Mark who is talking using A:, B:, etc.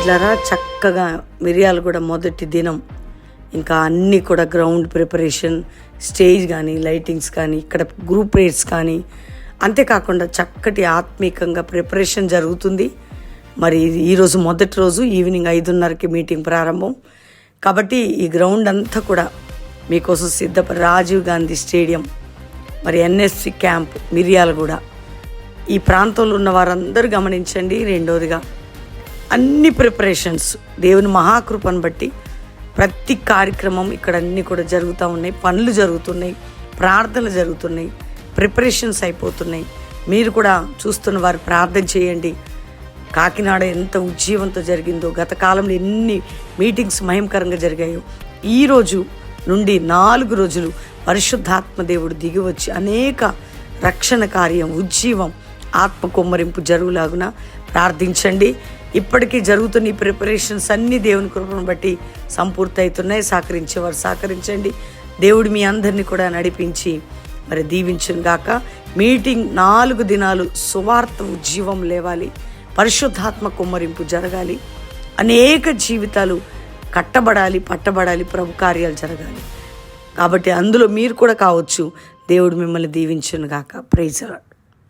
A: బిడ్డలారా, చక్కగా మిరియాలు కూడా మొదటి దినం ఇంకా అన్నీ కూడా గ్రౌండ్ ప్రిపరేషన్, స్టేజ్ కానీ, లైటింగ్స్ కానీ, ఇక్కడ గ్రూప్ ప్రేయర్స్ కానీ, అంతేకాకుండా చక్కటి ఆత్మీకంగా ప్రిపరేషన్ జరుగుతుంది. మరి ఈరోజు మొదటి రోజు ఈవినింగ్ 5:30కి మీటింగ్ ప్రారంభం కాబట్టి ఈ గ్రౌండ్ అంతా కూడా మీకోసం రాజీవ్ గాంధీ స్టేడియం, మరి ఎన్ఎస్సి క్యాంప్ మిర్యాలగూడ, ఈ ప్రాంతంలో ఉన్న వారందరూ గమనించండి. రెండోదిగా అన్ని ప్రిపరేషన్స్ దేవుని మహాకృపను బట్టి ప్రతి కార్యక్రమం ఇక్కడ అన్నీ కూడా జరుగుతూ ఉన్నాయి. పనులు జరుగుతున్నాయి, ప్రార్థనలు జరుగుతున్నాయి, ప్రిపరేషన్స్ అయిపోతున్నాయి. మీరు కూడా చూస్తున్న వారు ప్రార్థన చేయండి. కాకినాడ ఎంత ఉజ్జీవంతో జరిగిందో, గత కాలంలో ఎన్ని మీటింగ్స్ మహిమకరంగా జరిగాయో, ఈరోజు నుండి 4 రోజులు పరిశుద్ధాత్మ దేవుడు దిగి వచ్చి అనేక రక్షణ కార్యం, ఉజ్జీవం, ఆత్మ కొమ్మరింపు జరుగులాగున ప్రార్థించండి. ఇప్పటికీ జరుగుతున్న ఈ ప్రిపరేషన్స్ అన్నీ దేవుని కృపను బట్టి సంపూర్తి అవుతున్నాయి. సహకరించేవారు సహకరించండి. దేవుడు మీ అందరినీ కూడా నడిపించి మరి దీవించును గాక. మీటింగ్ 4 దినాలు సువార్త ఉజ్జీవం లేవాలి, పరిశుద్ధాత్మ కొమ్మరింపు జరగాలి, అనేక జీవితాలు కట్టబడాలి, పట్టబడాలి, ప్రభు కార్యాలు జరగాలి. కాబట్టి అందులో మీరు కూడా కావచ్చు. దేవుడు మిమ్మల్ని దీవించును గాక. Praise the lord.